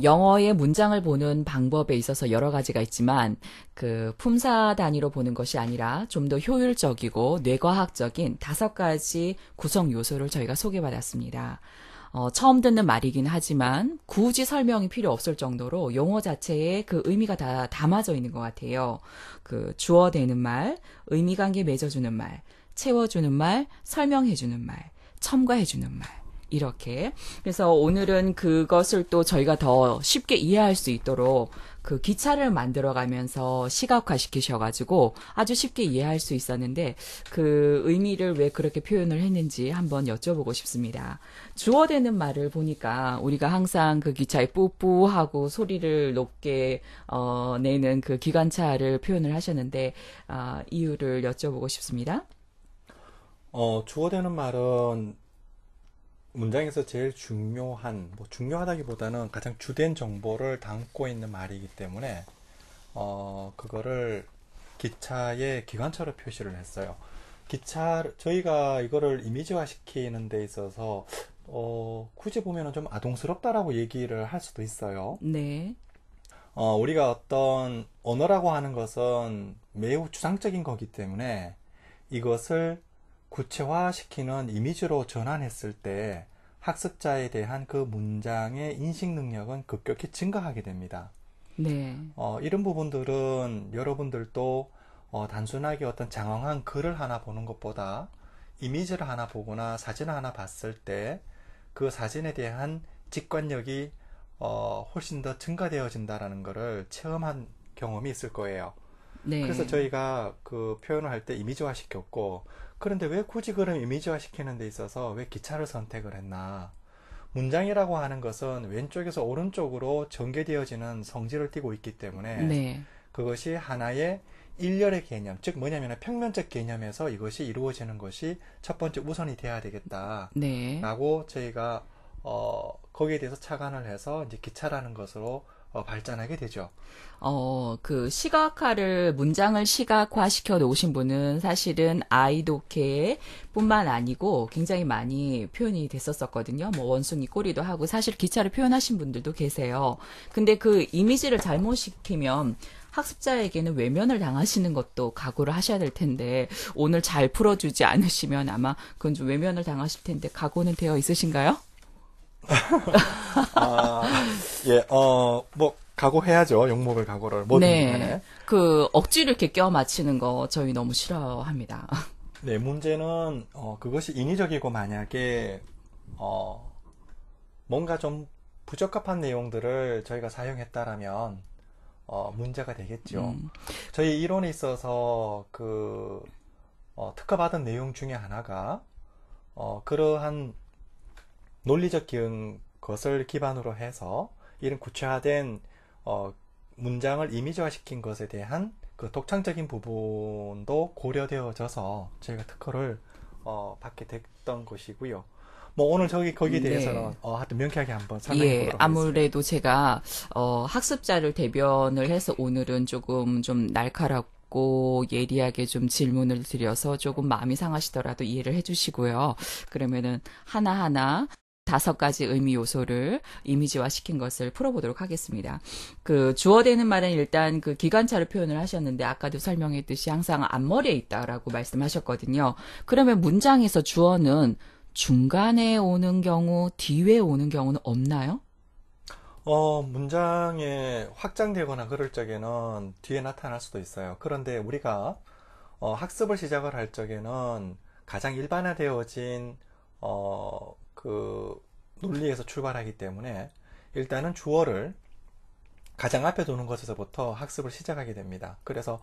영어의 문장을 보는 방법에 있어서 여러 가지가 있지만 그 품사 단위로 보는 것이 아니라 좀 더 효율적이고 뇌과학적인 5가지 구성 요소를 저희가 소개받았습니다. 처음 듣는 말이긴 하지만 굳이 설명이 필요 없을 정도로 용어 자체에 그 의미가 다 담아져 있는 것 같아요. 그 주어되는 말, 의미관계 맺어주는 말, 채워주는 말, 설명해주는 말, 첨가해주는 말. 이렇게. 그래서 오늘은 그것을 또 저희가 더 쉽게 이해할 수 있도록 그 기차를 만들어 가면서 시각화 시키셔가지고 아주 쉽게 이해할 수 있었는데 그 의미를 왜 그렇게 표현을 했는지 한번 여쭤보고 싶습니다. 주어되는 말을 보니까 우리가 항상 그 기차에 뿌뿌하고 소리를 높게 내는 그 기관차를 표현을 하셨는데 이유를 여쭤보고 싶습니다. 주어되는 말은 문장에서 제일 중요한, 뭐 중요하다기보다는 가장 주된 정보를 담고 있는 말이기 때문에, 그거를 기차의 기관차로 표시를 했어요. 저희가 이거를 이미지화 시키는 데 있어서, 굳이 보면은 좀 아동스럽다라고 얘기를 할 수도 있어요. 네. 우리가 어떤 언어라고 하는 것은 매우 추상적인 거기 때문에 이것을 구체화시키는 이미지로 전환했을 때 학습자에 대한 그 문장의 인식 능력은 급격히 증가하게 됩니다. 네. 이런 부분들은 여러분들도 단순하게 어떤 장황한 글을 하나 보는 것보다 이미지를 하나 보거나 사진을 하나 봤을 때 그 사진에 대한 직관력이 훨씬 더 증가되어진다라는 것을 체험한 경험이 있을 거예요. 그래서 네. 저희가 그 표현을 할 때 이미지화 시켰고, 그런데 왜 굳이 그럼 이미지화 시키는 데 있어서 왜 기차를 선택을 했나? 문장이라고 하는 것은 왼쪽에서 오른쪽으로 전개되어지는 성질을 띠고 있기 때문에 네. 그것이 하나의 일렬의 개념, 즉 뭐냐면 평면적 개념에서 이것이 이루어지는 것이 첫 번째 우선이 돼야 네. 되겠다라고 저희가 거기에 대해서 착안을 해서 이제 기차라는 것으로 발전하게 되죠. 그 시각화를, 문장을 시각화 시켜 놓으신 분은 사실은 아이독해 뿐만 아니고 굉장히 많이 표현이 됐었거든요. 뭐 원숭이 꼬리도 하고 사실 기차를 표현하신 분들도 계세요. 근데 그 이미지를 잘못 시키면 학습자에게는 외면을 당하시는 것도 각오를 하셔야 될 텐데 오늘 잘 풀어주지 않으시면 아마 그건 좀 외면을 당하실 텐데 각오는 되어 있으신가요? 아, 예, 뭐, 각오해야죠. 욕먹을 각오를. 뭐든지 네. 간에. 그 억지로 이렇게 껴 맞추는 거 저희 너무 싫어합니다. 네, 문제는, 그것이 인위적이고 만약에, 어, 뭔가 좀 부적합한 내용들을 저희가 사용했다라면, 문제가 되겠죠. 저희 이론에 있어서 특허받은 내용 중에 하나가, 그러한 논리적 것을 기반으로 해서 이런 구체화된 어, 문장을 이미지화시킨 것에 대한 그 독창적인 부분도 고려되어져서 저희가 특허를 받게 됐던 것이고요. 뭐 오늘 거기에 네. 대해서는 하여튼 명쾌하게 한번 설명해 예, 보도록 하겠습니다. 아무래도 제가, 학습자를 대변을 해서 오늘은 조금 좀 날카롭고 예리하게 좀 질문을 드려서 조금 마음이 상하시더라도 이해를 해주시고요. 그러면은 하나하나 5가지 의미 요소를 이미지화 시킨 것을 풀어보도록 하겠습니다. 그 주어되는 말은 일단 그 기관차를 표현을 하셨는데 아까도 설명했듯이 항상 앞머리에 있다라고 말씀하셨거든요. 그러면 문장에서 주어는 중간에 오는 경우, 뒤에 오는 경우는 없나요? 문장에 확장되거나 그럴 적에는 뒤에 나타날 수도 있어요. 그런데 우리가 학습을 시작을 할 적에는 가장 일반화되어진 논리에서 출발하기 때문에 일단은 주어를 가장 앞에 두는 것에서부터 학습을 시작하게 됩니다. 그래서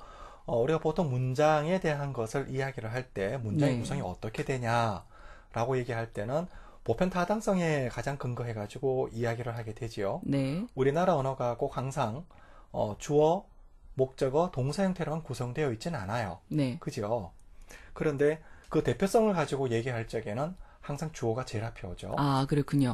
우리가 보통 문장에 대한 것을 이야기를 할 때 문장의 네. 구성이 어떻게 되냐라고 얘기할 때는 보편 타당성에 가장 근거해가지고 이야기를 하게 되지요. 네. 우리나라 언어가 꼭 항상 주어, 목적어, 동사 형태로만 구성되어 있지는 않아요. 네. 그죠? 그런데 그 대표성을 가지고 얘기할 적에는 항상 주어가 제일 앞에 오죠. 아, 그렇군요.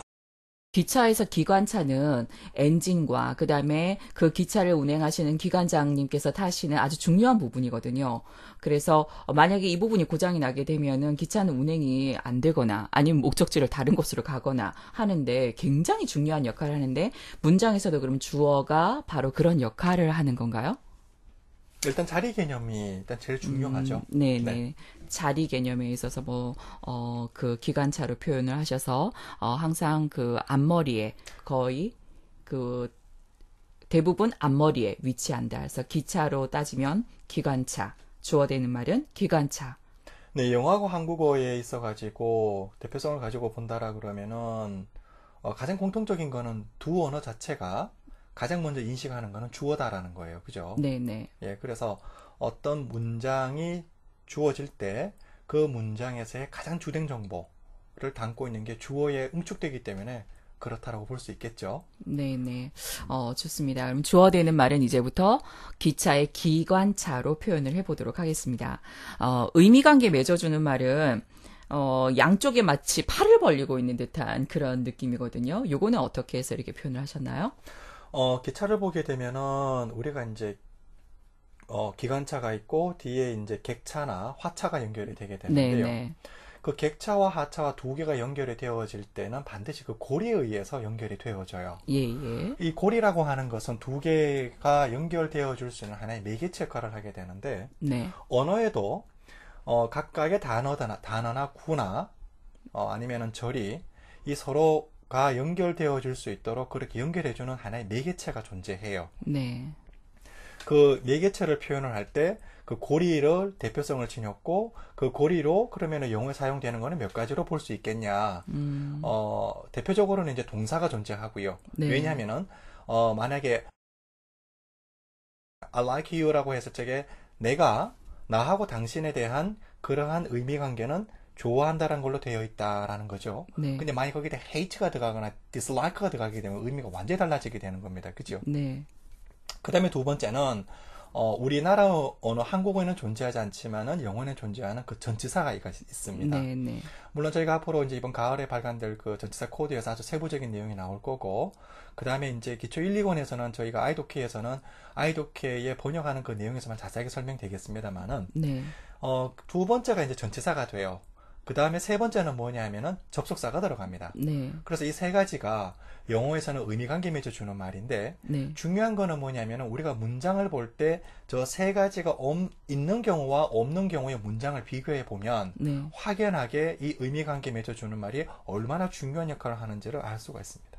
기차에서 기관차는 엔진과 그다음에 그 기차를 운행하시는 기관장님께서 타시는 아주 중요한 부분이거든요. 그래서 만약에 이 부분이 고장이 나게 되면은 기차는 운행이 안 되거나 아니면 목적지를 다른 곳으로 가거나 하는데 굉장히 중요한 역할을 하는데 문장에서도 그럼 주어가 바로 그런 역할을 하는 건가요? 일단 자리 개념이 일단 제일 중요하죠. 네네. 네. 자리 개념에 있어서 그 기관차로 표현을 하셔서, 항상 그 앞머리에 거의 그 대부분 앞머리에 위치한다. 그래서 기차로 따지면 기관차, 주어되는 말은 기관차. 네, 영어하고 한국어에 있어가지고 대표성을 가지고 본다라 그러면은 가장 공통적인 거는 두 언어 자체가 가장 먼저 인식하는 거는 주어다라는 거예요. 그죠? 네네. 예, 그래서 어떤 문장이 주어질 때 그 문장에서의 가장 주된 정보를 담고 있는 게 주어에 응축되기 때문에 그렇다라고 볼 수 있겠죠. 네네. 좋습니다. 그럼 주어되는 말은 이제부터 기차의 기관차로 표현을 해보도록 하겠습니다. 의미관계 맺어주는 말은, 양쪽에 마치 팔을 벌리고 있는 듯한 그런 느낌이거든요. 요거는 어떻게 해서 이렇게 표현을 하셨나요? 기차를 보게 되면은 우리가 이제 기관차가 있고 뒤에 이제 객차나 화차가 연결이 되게 되는데요. 네네. 그 객차와 하차와 두 개가 연결이 되어질 때는 반드시 그 고리에 의해서 연결이 되어져요. 예, 예. 이 고리라고 하는 것은 두 개가 연결되어 줄 수 있는 하나의 매개체 역할을 하게 되는데 네. 언어에도 각각의 단어나 구나 아니면은 절이 이 서로가 연결되어 줄 수 있도록 그렇게 연결해 주는 하나의 매개체가 존재해요. 네. 그 매개체를 표현을 할 때 그 고리를 대표성을 지녔고 그 고리로 그러면은 영어에 사용되는 거는 몇 가지로 볼 수 있겠냐. 대표적으로는 이제 동사가 존재하고요. 네. 왜냐하면은 만약에 I like you라고 했을 적에 내가 나하고 당신에 대한 그러한 의미 관계는 좋아한다라는 걸로 되어 있다라는 거죠. 네. 근데 만약 거기에 hate가 들어가거나 dislike가 들어가게 되면 의미가 완전히 달라지게 되는 겁니다. 그죠? 네. 그 다음에 두 번째는 우리나라 언어 한국어에는 존재하지 않지만은 영어에는 존재하는 그 전치사가 있습니다. 네, 네. 물론 저희가 앞으로 이제 이번 가을에 발간될 그 전치사 코드에서 아주 세부적인 내용이 나올 거고, 그 다음에 이제 기초 1, 2권에서는 저희가 아이도케에서는 아이도케에 번역하는 그 내용에서만 자세하게 설명되겠습니다만은, 네. 두 번째가 이제 전치사가 돼요. 그 다음에 세 번째는 뭐냐 하면은 접속사가 들어갑니다. 네. 그래서 이 세 가지가 영어에서는 의미관계 맺어주는 말인데 네. 중요한 거는 뭐냐면은 우리가 문장을 볼 때 저 세 가지가 있는 경우와 없는 경우의 문장을 비교해 보면 네. 확연하게 이 의미관계 맺어주는 말이 얼마나 중요한 역할을 하는지를 알 수가 있습니다.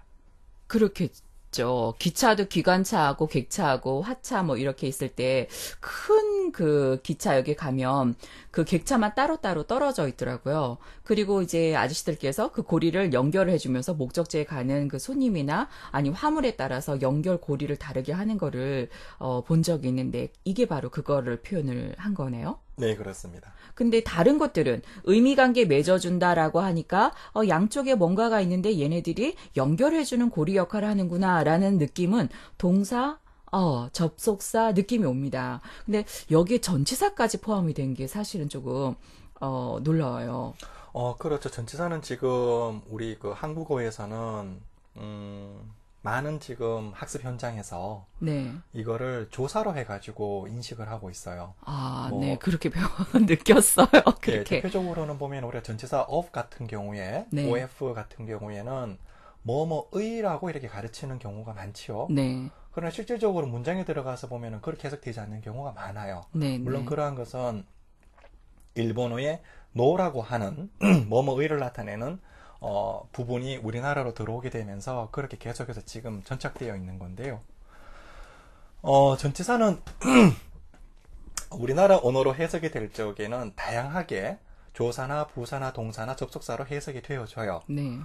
그렇겠죠. 기차도 기관차하고 객차하고 화차 뭐 이렇게 있을 때 큰 그 기차역에 가면 그 객차만 따로따로 떨어져 있더라고요. 그리고 이제 아저씨들께서 그 고리를 연결을 해주면서 목적지에 가는 그 손님이나 아니 화물에 따라서 연결 고리를 다르게 하는 거를 본 적이 있는데 이게 바로 그거를 표현을 한 거네요. 네, 그렇습니다. 근데 다른 것들은 의미관계 맺어준다라고 하니까 양쪽에 뭔가가 있는데 얘네들이 연결해주는 고리 역할을 하는구나라는 느낌은 동사, 접속사 느낌이 옵니다. 근데 여기에 전치사까지 포함이 된 게 사실은 조금 놀라워요. 그렇죠. 전치사는 지금 우리 그 한국어에서는 많은 지금 학습 현장에서 네. 이거를 조사로 해가지고 인식을 하고 있어요. 네. 그렇게 느꼈어요. 예, 그렇게. 대표적으로는 보면 우리가 전치사 of 같은 경우에, 네. of 같은 경우에는 뭐뭐의라고 이렇게 가르치는 경우가 많지요. 네. 그러나 실질적으로 문장에 들어가서 보면은 그렇게 해석되지 않는 경우가 많아요. 네. 물론 네. 그러한 것은 일본어의 노라고 하는 뭐뭐의를 나타내는 부분이 우리나라로 들어오게 되면서 그렇게 계속해서 지금 전착되어 있는 건데요. 전치사는 우리나라 언어로 해석이 될 적에는 다양하게 조사나 부사나 동사나 접속사로 해석이 되어져요. 네.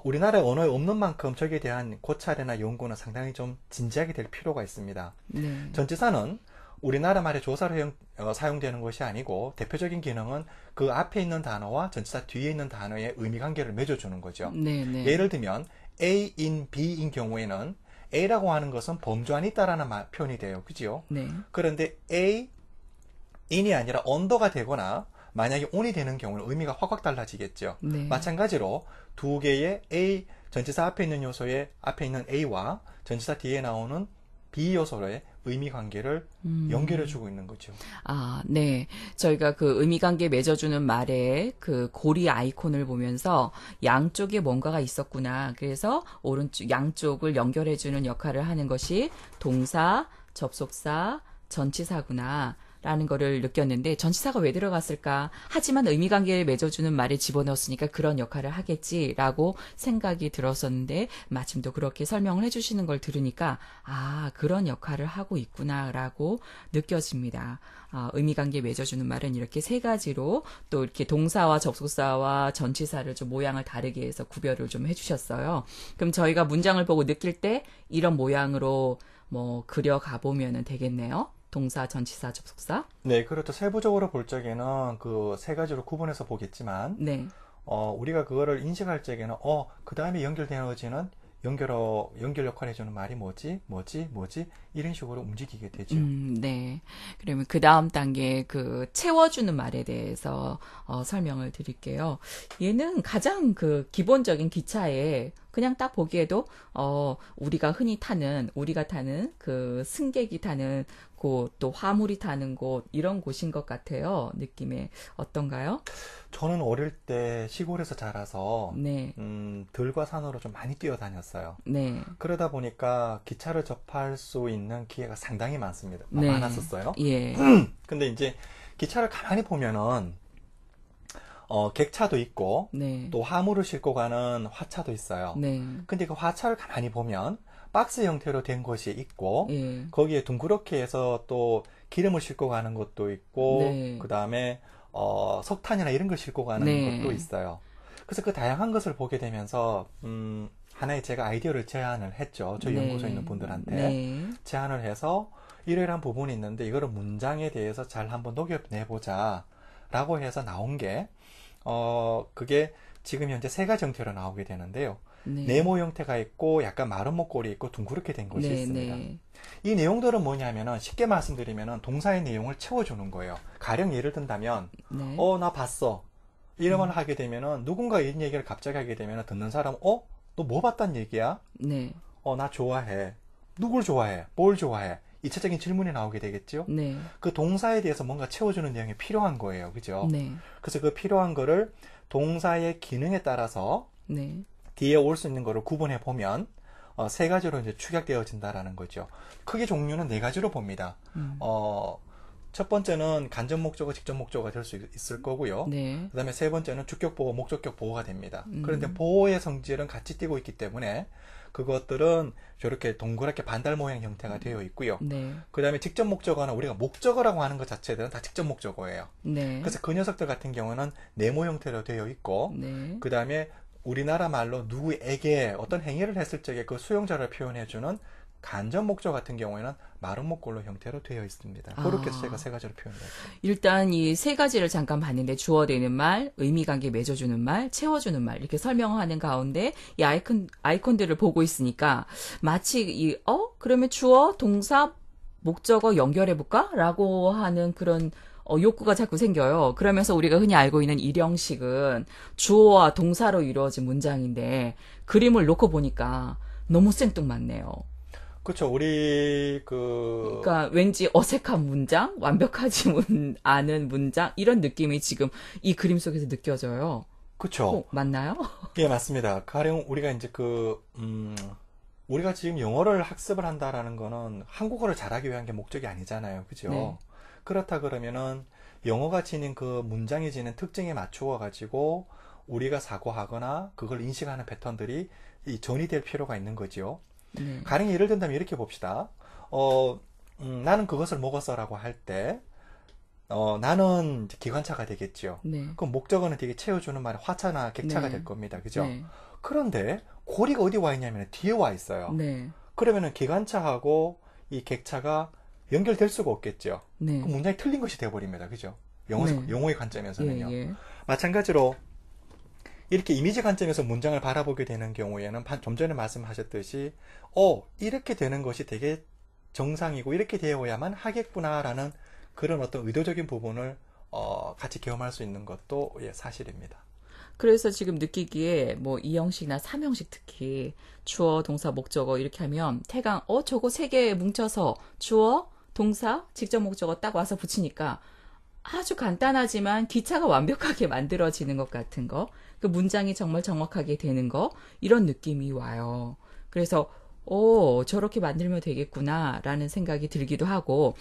우리나라 언어에 없는 만큼 저기에 대한 고찰이나 연구는 상당히 좀 진지하게 될 필요가 있습니다. 네. 전치사는 우리나라 말의 조사로 사용되는 것이 아니고 대표적인 기능은 그 앞에 있는 단어와 전치사 뒤에 있는 단어의 의미관계를 맺어주는 거죠. 네. 네. 예를 들면 A인 B인 경우에는 A라고 하는 것은 범주 안에 있다라는 표현이 돼요. 그지요? 네. 그런데 A인이 아니라 언더가 되거나 만약에 on이 되는 경우는 의미가 확 달라지겠죠. 네. 마찬가지로 두 개의 A 전치사 앞에 있는 요소에 앞에 있는 A와 전치사 뒤에 나오는 B 요소의 의미 관계를 연결해 주고 있는 거죠. 아, 네. 저희가 그 의미관계 맺어주는 말에 그 고리 아이콘을 보면서 양쪽에 뭔가가 있었구나. 그래서 오른쪽, 양쪽을 연결해주는 역할을 하는 것이 동사, 접속사, 전치사구나. 라는 거를 느꼈는데 전치사가 왜 들어갔을까? 하지만 의미관계를 맺어주는 말에 집어넣었으니까 그런 역할을 하겠지라고 생각이 들었었는데 마침 또 그렇게 설명을 해주시는 걸 들으니까 아 그런 역할을 하고 있구나라고 느껴집니다. 의미관계 맺어주는 말은 이렇게 세 가지로 또 이렇게 동사와 접속사와 전치사를 좀 모양을 다르게 해서 구별을 좀 해주셨어요. 그럼 저희가 문장을 보고 느낄 때 이런 모양으로 뭐 그려가 보면은 되겠네요. 동사, 전치사, 접속사. 네, 그렇죠. 세부적으로 볼 적에는 그 세 가지로 구분해서 보겠지만, 네. 우리가 그거를 인식할 적에는, 그 다음에 연결되어지는 연결 역할을 해주는 말이 뭐지? 이런 식으로 움직이게 되죠. 네. 그러면 그 다음 단계 그 채워주는 말에 대해서 설명을 드릴게요. 얘는 가장 그 기본적인 기차에 그냥 딱 보기에도 우리가 타는 그 승객이 타는 곳, 또 화물이 타는 곳 이런 곳인 것 같아요. 느낌에 어떤가요? 저는 어릴 때 시골에서 자라서 네. 들과 산으로 좀 많이 뛰어다녔어요. 네. 그러다 보니까 기차를 접할 수 있는 기회가 상당히 많습니다. 네. 많았었어요. 예. 근데 이제 기차를 가만히 보면은 객차도 있고 네. 또 화물을 싣고 가는 화차도 있어요. 네. 근데 그 화차를 가만히 보면 박스 형태로 된 것이 있고 예. 거기에 둥그렇게 해서 또 기름을 싣고 가는 것도 있고 네. 그 다음에 석탄이나 이런 걸 싣고 가는 네. 것도 있어요. 그래서 그 다양한 것을 보게 되면서 하나의 제가 아이디어를 제안을 했죠. 저희 네. 연구소에 있는 분들한테 네. 제안을 해서 이러이러한 부분이 있는데 이거를 문장에 대해서 잘 한번 녹여내보자 라고 해서 나온 게 그게 지금 현재 세 가지 형태로 나오게 되는데요. 네. 네모 형태가 있고 약간 마른 목걸이 있고 둥그렇게 된 것이 네. 있습니다. 네. 이 내용들은 뭐냐면은 쉽게 말씀드리면은 동사의 내용을 채워주는 거예요. 가령 예를 든다면 네. 나 봤어 이런 말 하게 되면은 누군가 이런 얘기를 갑자기 하게 되면은 듣는 사람은 너 뭐 봤단 얘기야? 네. 나 좋아해. 누굴 좋아해? 뭘 좋아해? 2차적인 질문이 나오게 되겠죠? 네. 그 동사에 대해서 뭔가 채워주는 내용이 필요한 거예요. 그죠? 네. 그래서 그 필요한 거를 동사의 기능에 따라서 네. 뒤에 올 수 있는 거를 구분해 보면 세 가지로 이제 축약되어진다라는 거죠. 크게 종류는 네 가지로 봅니다. 첫 번째는 간접 목적어, 직접 목적어가 될 수 있을 거고요. 네. 그 다음에 세 번째는 주격 보호, 목적격 보호가 됩니다. 그런데 보호의 성질은 같이 띄고 있기 때문에 그것들은 저렇게 동그랗게 반달 모양 형태가 되어 있고요. 네. 그 다음에 직접 목적어는 우리가 목적어라고 하는 것 자체들은 다 직접 목적어예요. 네. 그래서 그 녀석들 같은 경우는 네모 형태로 되어 있고 네. 그 다음에 우리나라 말로 누구에게 어떤 행위를 했을 적에 그 수용자를 표현해주는 간접 목적 같은 경우에는 마른 목걸로 형태로 되어 있습니다. 그렇게 해서 제가 세 가지로 표현했어요. 일단 이 세 가지를 잠깐 봤는데 주어되는 말, 의미관계 맺어주는 말, 채워주는 말 이렇게 설명하는 가운데 이 아이콘들을 보고 있으니까 마치 그러면 주어, 동사, 목적어 연결해볼까? 라고 하는 그런 욕구가 자꾸 생겨요. 그러면서 우리가 흔히 알고 있는 일형식은 주어와 동사로 이루어진 문장인데 그림을 놓고 보니까 너무 생뚱맞네요. 그렇죠. 그러니까 왠지 어색한 문장, 완벽하지 않은 문장 이런 느낌이 지금 이 그림 속에서 느껴져요. 그렇죠. 맞나요? 예, 맞습니다. 가령 우리가 이제 우리가 지금 영어를 학습을 한다라는 거는 한국어를 잘하기 위한 게 목적이 아니잖아요. 그죠? 네. 그렇다 그러면은 영어가 지닌 그 문장이 지닌 특징에 맞추어 가지고 우리가 사고하거나 그걸 인식하는 패턴들이 전이 될 필요가 있는 거죠. 네. 가령 예를 든다면 이렇게 봅시다. 나는 그것을 먹었어라고 할 때, 나는 이제 기관차가 되겠죠. 네. 그럼 목적어는 되게 채워주는 말이 화차나 객차가 네. 될 겁니다. 그죠? 네. 그런데 고리가 어디 와 있냐면 뒤에 와 있어요. 네. 그러면은 기관차하고 이 객차가 연결될 수가 없겠죠. 네. 그 문장이 틀린 것이 되어버립니다. 그죠? 네. 영어의 관점에서는요. 예. 마찬가지로 이렇게 이미지 관점에서 문장을 바라보게 되는 경우에는 좀 전에 말씀하셨듯이 이렇게 되는 것이 되게 정상이고 이렇게 되어야만 하겠구나라는 그런 어떤 의도적인 부분을 같이 경험할 수 있는 것도 사실입니다. 그래서 지금 느끼기에 뭐 이형식이나 삼형식 특히 주어, 동사, 목적어 이렇게 하면 태강 저거 세 개 뭉쳐서 주어, 동사, 직접 목적어 딱 와서 붙이니까 아주 간단하지만 기차가 완벽하게 만들어지는 것 같은 거, 그 문장이 정말 정확하게 되는 거, 이런 느낌이 와요. 그래서 저렇게 만들면 되겠구나라는 생각이 들기도 하고,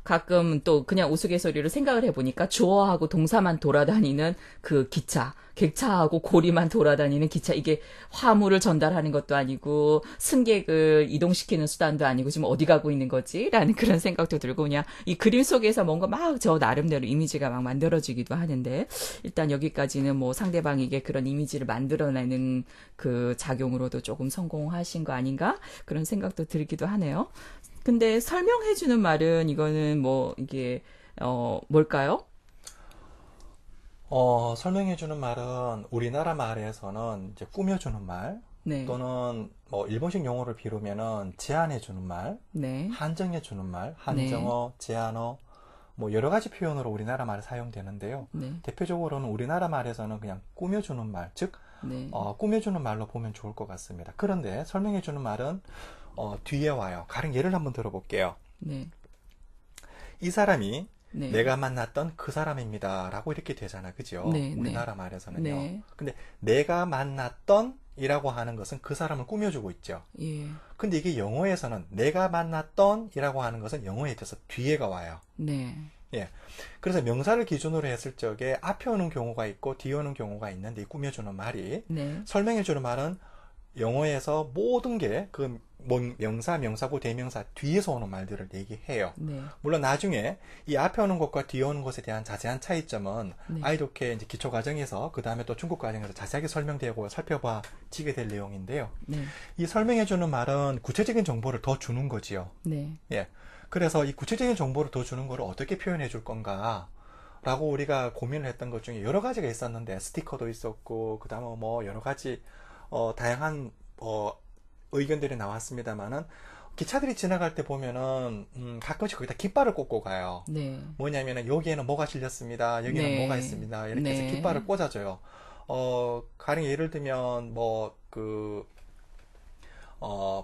가끔 또 그냥 우스갯소리로 생각을 해보니까 주어하고 동사만 돌아다니는 그 기차, 객차하고 고리만 돌아다니는 기차, 이게 화물을 전달하는 것도 아니고 승객을 이동시키는 수단도 아니고 지금 어디 가고 있는 거지? 라는 그런 생각도 들고 그냥 이 그림 속에서 뭔가 막 저 나름대로 이미지가 막 만들어지기도 하는데 일단 여기까지는 뭐 상대방에게 그런 이미지를 만들어내는 그 작용으로도 조금 성공하신 거 아닌가? 그런 생각도 들기도 하네요. 근데 설명해주는 말은 이거는 뭐 이게 뭘까요? 설명해주는 말은 우리나라 말에서는 이제 꾸며주는 말, 네, 또는 뭐 일본식 용어를 비루면은 제안해주는 말, 네, 한정해주는 말, 네, 한정어, 제안어, 뭐 여러 가지 표현으로 우리나라 말에 사용되는데요. 네, 대표적으로는 우리나라 말에서는 그냥 꾸며주는 말, 즉 네, 꾸며주는 말로 보면 좋을 것 같습니다. 그런데 설명해주는 말은 뒤에 와요. 가령 예를 한번 들어볼게요. 네, 이 사람이 네, 내가 만났던 그 사람입니다. 라고 이렇게 되잖아. 그죠? 네, 네, 우리나라 말에서는요. 네, 근데 내가 만났던 이라고 하는 것은 그 사람을 꾸며주고 있죠. 예, 근데 이게 영어에서는 내가 만났던 이라고 하는 것은 영어에 있어서 뒤에가 와요. 네, 예. 그래서 명사를 기준으로 했을 적에 앞에 오는 경우가 있고 뒤에 오는 경우가 있는데 이 꾸며주는 말이 네, 설명해주는 말은 영어에서 모든 게 그 명사, 명사구, 대명사 뒤에서 오는 말들을 얘기해요. 네, 물론 나중에 이 앞에 오는 것과 뒤에 오는 것에 대한 자세한 차이점은 네, 아이독해 이제 기초 과정에서 그 다음에 또 중급 과정에서 자세하게 설명되고 살펴봐지게 될 내용인데요. 네, 이 설명해주는 말은 구체적인 정보를 더 주는 거지요. 네, 예. 그래서 이 구체적인 정보를 더 주는 거를 어떻게 표현해 줄 건가? 라고 우리가 고민을 했던 것 중에 여러 가지가 있었는데 스티커도 있었고 그 다음에 뭐 여러 가지 다양한 의견들이 나왔습니다만은 기차들이 지나갈 때 보면은 가끔씩 거기다 깃발을 꽂고 가요. 네, 뭐냐면은 여기에는 뭐가 실렸습니다. 여기는 네, 뭐가 있습니다. 이렇게 해서 네, 깃발을 꽂아줘요. 가령 예를 들면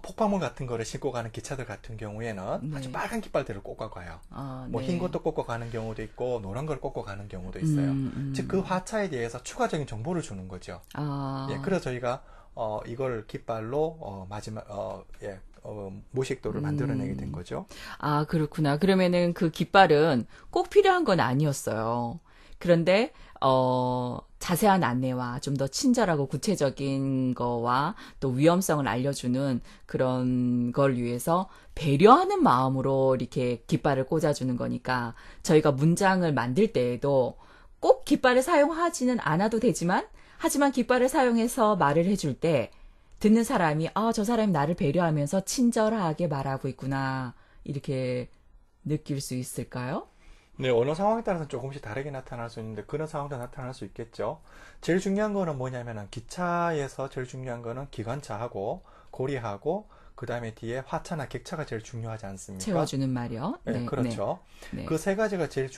폭발물 같은 거를 싣고 가는 기차들 같은 경우에는 아주 네, 빨간 깃발들을 꽂아 가요. 아, 뭐 흰 네, 것도 꽂고 가는 경우도 있고 노란 걸 꽂고 가는 경우도 있어요. 즉 그 음, 화차에 대해서 추가적인 정보를 주는 거죠. 예, 아, 그래서 저희가 이걸 깃발로 마지막 모식도를 만들어내게 된 음, 거죠. 아, 그렇구나. 그러면은 그 깃발은 꼭 필요한 건 아니었어요. 그런데, 자세한 안내와 좀 더 친절하고 구체적인 거와 또 위험성을 알려주는 그런 걸 위해서 배려하는 마음으로 이렇게 깃발을 꽂아주는 거니까 저희가 문장을 만들 때에도 꼭 깃발을 사용하지는 않아도 되지만 하지만 깃발을 사용해서 말을 해줄 때 듣는 사람이 저 사람이 나를 배려하면서 친절하게 말하고 있구나 이렇게 느낄 수 있을까요? 네, 언어 상황에 따라서 조금씩 다르게 나타날 수 있는데 그런 상황도 나타날 수 있겠죠. 제일 중요한 거는 뭐냐면은 기차에서 제일 중요한 거는 기관차하고 고리하고 그 다음에 뒤에 화차나 객차가 제일 중요하지 않습니까? 채워주는 말이요. 네, 네, 네, 그렇죠. 네, 그 세 가지가 제일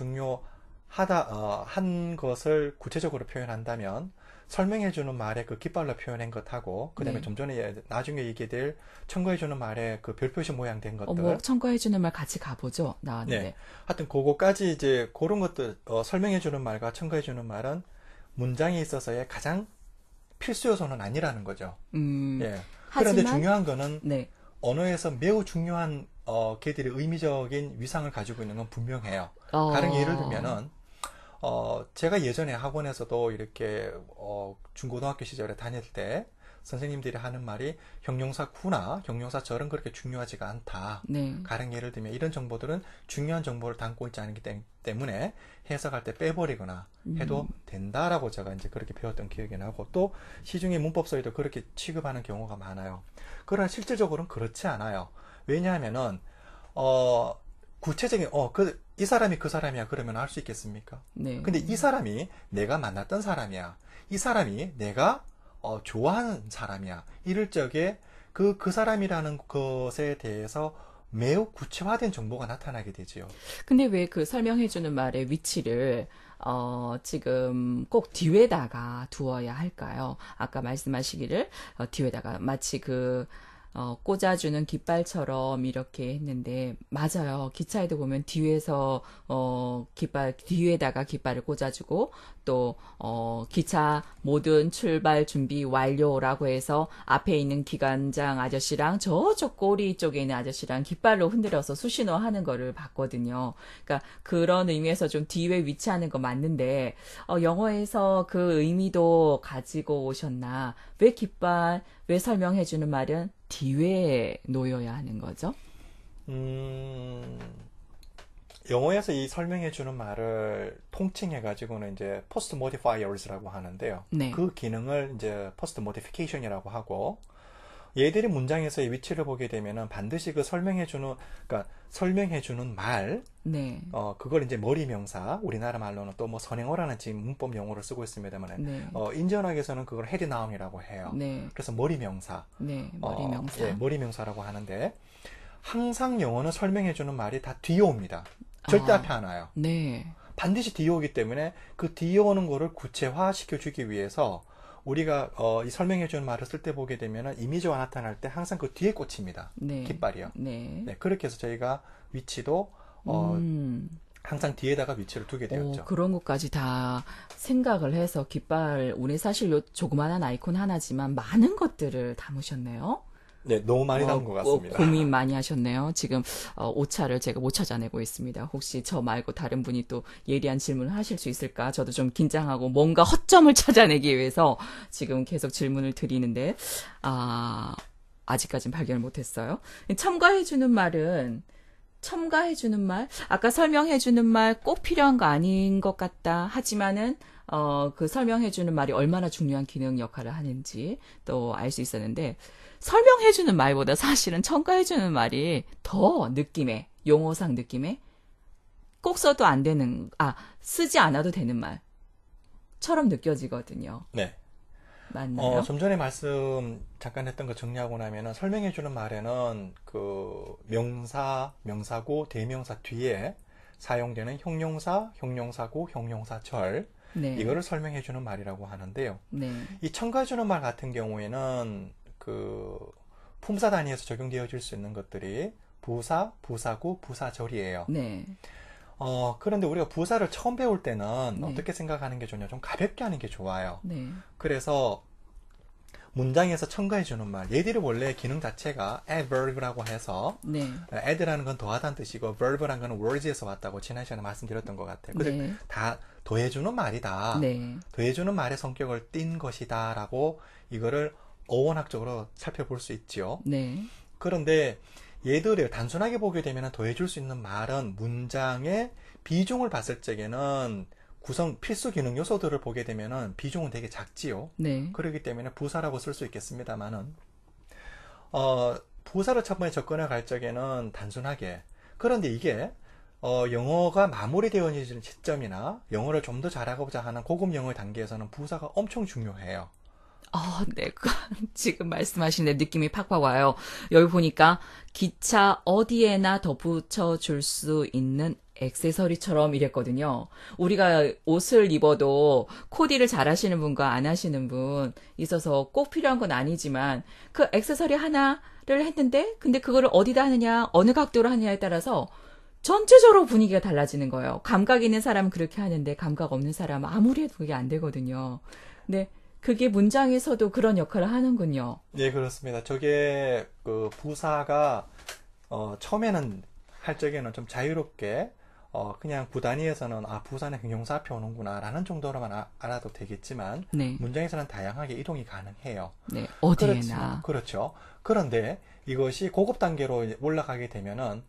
한 것을 구체적으로 표현한다면 설명해주는 말에 그 깃발로 표현한 것하고 그 다음에 네. 좀 전에 나중에 얘기될 첨가해주는 말에 그 별표시 모양 된 뭐 것들. 첨가해주는 말 같이 가보죠. 네. 나왔는데. 하여튼 그거까지 이제 그런 것들 설명해주는 말과 첨가해주는 말은 문장에 있어서의 가장 필수 요소는 아니라는 거죠. 예. 그런데 하지만, 중요한 거는 네, 언어에서 매우 중요한 걔들이 의미적인 위상을 가지고 있는 건 분명해요. 가령 예를 어, 들면은 제가 예전에 학원에서도 이렇게 중고등학교 시절에 다닐 때 선생님들이 하는 말이 형용사 구나 형용사 절은 그렇게 중요하지가 않다. 네, 가령 예를 들면 이런 정보들은 중요한 정보를 담고 있지 않기 때문에 해석할 때 빼버리거나 해도 된다라고 제가 이제 그렇게 배웠던 기억이 나고 또 시중의 문법서에도 그렇게 취급하는 경우가 많아요. 그러나 실질적으로는 그렇지 않아요. 왜냐하면은 구체적인 이 사람이 그 사람이야 그러면 알 수 있겠습니까? 네, 근데 이 사람이 내가 만났던 사람이야. 이 사람이 내가 좋아하는 사람이야. 이럴 적에 그 사람이라는 것에 대해서 매우 구체화된 정보가 나타나게 되지요. 근데 왜 그 설명해주는 말의 위치를 지금 꼭 뒤에다가 두어야 할까요? 아까 말씀하시기를 뒤에다가 마치 꽂아주는 깃발처럼 이렇게 했는데, 맞아요. 기차에도 보면 뒤에서, 뒤에다가 깃발을 꽂아주고, 또, 기차 모든 출발 준비 완료라고 해서 앞에 있는 기관장 아저씨랑 저쪽 꼬리 쪽에 있는 아저씨랑 깃발로 흔들어서 수신호 하는 거를 봤거든요. 그러니까 그런 의미에서 좀 뒤에 위치하는 거 맞는데, 영어에서 그 의미도 가지고 오셨나? 왜 설명해주는 말은 뒤에 놓여야 하는 거죠? 영어에서 이 설명해주는 말을 통칭해가지고는 이제 post modifiers라고 하는데요. 네. 그 기능을 이제 post modification이라고 하고, 얘들이 문장에서의 위치를 보게 되면은 반드시 그러니까 설명해주는 말, 네. 그걸 이제 머리명사, 우리나라 말로는 또 뭐 선행어라는 지금 문법 용어를 쓰고 있습니다만, 네. 인전학에서는 그걸 head noun이라고 해요. 네. 그래서 머리명사. 네. 머리명사. 예, 머리명사라고 하는데, 항상 영어는 설명해주는 말이 다 뒤에 옵니다. 절대 앞에 안 와요. 네. 반드시 뒤에 오기 때문에 그 뒤에 오는 거를 구체화시켜주기 위해서 우리가 이 설명해주는 말을 쓸 때 보게 되면은 이미지가 나타날 때 항상 그 뒤에 꽂힙니다. 네. 깃발이요. 네. 네, 그렇게 해서 저희가 위치도 항상 뒤에다가 위치를 두게 되었죠. 그런 것까지 다 생각을 해서 깃발, 우리 사실 요 조그만한 아이콘 하나지만 많은 것들을 담으셨네요. 네, 너무 많이 담은 것 같습니다. 고민 많이 하셨네요. 지금 오차를 제가 못 찾아내고 있습니다. 혹시 저 말고 다른 분이 또 예리한 질문을 하실 수 있을까? 저도 좀 긴장하고 뭔가 허점을 찾아내기 위해서 지금 계속 질문을 드리는데 아직까진 발견을 못했어요. 첨가해주는 말, 아까 설명해주는 말 꼭 필요한 거 아닌 것 같다. 하지만은, 그 설명해주는 말이 얼마나 중요한 기능 역할을 하는지 또 알 수 있었는데, 설명해주는 말보다 사실은 첨가해주는 말이 더 용어상 느낌에, 꼭 써도 안 되는, 쓰지 않아도 되는 말처럼 느껴지거든요. 네. 맞나요? 좀 전에 말씀 잠깐 했던 거 정리하고 나면은 설명해주는 말에는 그 명사고, 대명사 뒤에 사용되는 형용사, 형용사고, 형용사절, 네. 이거를 설명해주는 말이라고 하는데요. 네. 이 첨가해주는 말 같은 경우에는 그 품사 단위에서 적용되어질 수 있는 것들이 부사, 부사구, 부사절이에요. 네. 그런데 우리가 부사를 처음 배울 때는 네. 어떻게 생각하는 게 좋냐? 좀 가볍게 하는 게 좋아요. 네. 그래서 문장에서 첨가해주는 말, 얘들이 원래 기능 자체가 adverb라고 해서 네. add라는 건 더하다는 뜻이고 verb라는 건 words에서 왔다고 지난 시간에 말씀드렸던 것 같아요. 근데 네. 다 더해주는 말이다. 네. 더해주는 말의 성격을 띈 것이다 라고 이거를 어원학적으로 살펴볼 수 있죠. 네. 그런데 얘들을 단순하게 보게 되면 더해줄 수 있는 말은 문장의 비중을 봤을 적에는 필수 기능 요소들을 보게 되면은 비중은 되게 작지요. 네. 그렇기 때문에 부사라고 쓸 수 있겠습니다만은, 부사를 첫 번째 접근해 갈 적에는 단순하게. 그런데 이게, 영어가 마무리되어 있는 시점이나 영어를 좀 더 잘하고자 하는 고급 영어 단계에서는 부사가 엄청 중요해요. 네. 지금 말씀하시는 느낌이 팍팍 와요. 여기 보니까 기차 어디에나 덧붙여 줄 수 있는 액세서리처럼 이랬거든요. 우리가 옷을 입어도 코디를 잘 하시는 분과 안 하시는 분 있어서 꼭 필요한 건 아니지만 그 액세서리 하나를 했는데 근데 그거를 어디다 하느냐, 어느 각도로 하느냐에 따라서 전체적으로 분위기가 달라지는 거예요. 감각 있는 사람은 그렇게 하는데 감각 없는 사람은 아무리 해도 그게 안 되거든요. 근데 그게 문장에서도 그런 역할을 하는군요. 네, 그렇습니다. 저게 그 부사가 처음에는 할 적에는 좀 자유롭게 그냥 구단위에서는 부사는 형용사 앞에 오는구나 라는 정도로만 알아도 되겠지만 네. 문장에서는 다양하게 이동이 가능해요. 네, 어디에나. 그렇죠. 그런데 이것이 고급 단계로 올라가게 되면은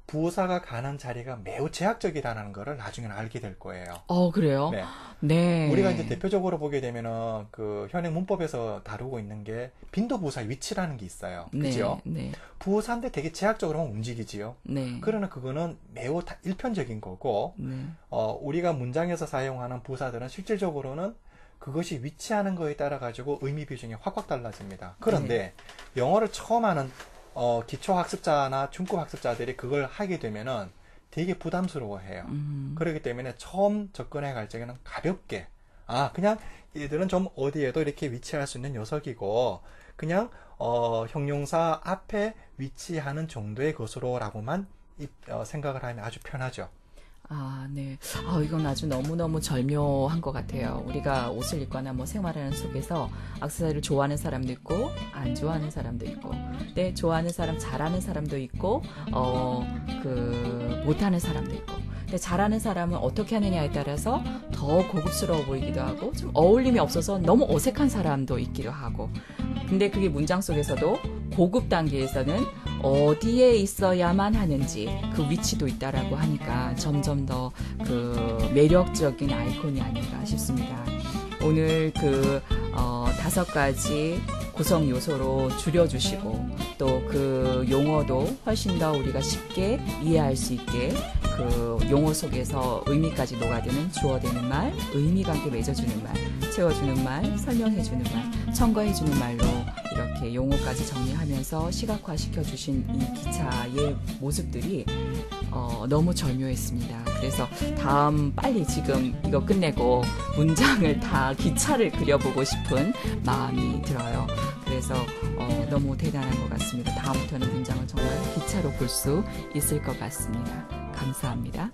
부사가 가는 자리가 매우 제약적이라는 것을 나중에는 알게 될 거예요. 그래요? 네. 네. 우리가 이제 대표적으로 보게 되면은 그 현행 문법에서 다루고 있는 게 빈도부사 위치라는 게 있어요. 그죠? 네. 부사인데 되게 제약적으로만 움직이지요. 네. 그러나 그거는 매우 일편적인 거고, 네. 우리가 문장에서 사용하는 부사들은 실질적으로는 그것이 위치하는 거에 따라 가지고 의미 비중이 확 달라집니다. 그런데 영어를 처음 하는 기초학습자나 중급학습자들이 그걸 하게 되면은 되게 부담스러워해요. 그렇기 때문에 처음 접근해 갈 적에는 가볍게, 그냥 얘들은 좀 어디에도 이렇게 위치할 수 있는 녀석이고, 그냥, 형용사 앞에 위치하는 정도의 것으로라고만 생각을 하면 아주 편하죠. 네. 이건 아주 너무너무 절묘한 것 같아요. 우리가 옷을 입거나 뭐 생활하는 속에서 액세서리를 좋아하는 사람도 있고, 안 좋아하는 사람도 있고, 네, 좋아하는 사람, 잘하는 사람도 있고, 못하는 사람도 있고. 근데 잘하는 사람은 어떻게 하느냐에 따라서 더 고급스러워 보이기도 하고, 좀 어울림이 없어서 너무 어색한 사람도 있기도 하고. 근데 그게 문장 속에서도 고급 단계에서는 어디에 있어야만 하는지 그 위치도 있다라고 하니까 점점 더 그 매력적인 아이콘이 아닌가 싶습니다. 오늘 5가지 구성 요소로 줄여주시고 또 그 용어도 훨씬 더 우리가 쉽게 이해할 수 있게 그 용어 속에서 의미까지 녹아드는 주어되는 말, 의미관계 맺어주는 말, 채워주는 말, 설명해주는 말, 첨가해주는 말로 이렇게 용어까지 정리하면서 시각화시켜 주신 이 기차의 모습들이 너무 절묘했습니다. 그래서 다음 빨리 지금 이거 끝내고 문장을 다 기차를 그려보고 싶은 마음이 들어요. 그래서 너무 대단한 것 같습니다. 다음부터는 문장을 정말 기차로 볼 수 있을 것 같습니다. 감사합니다.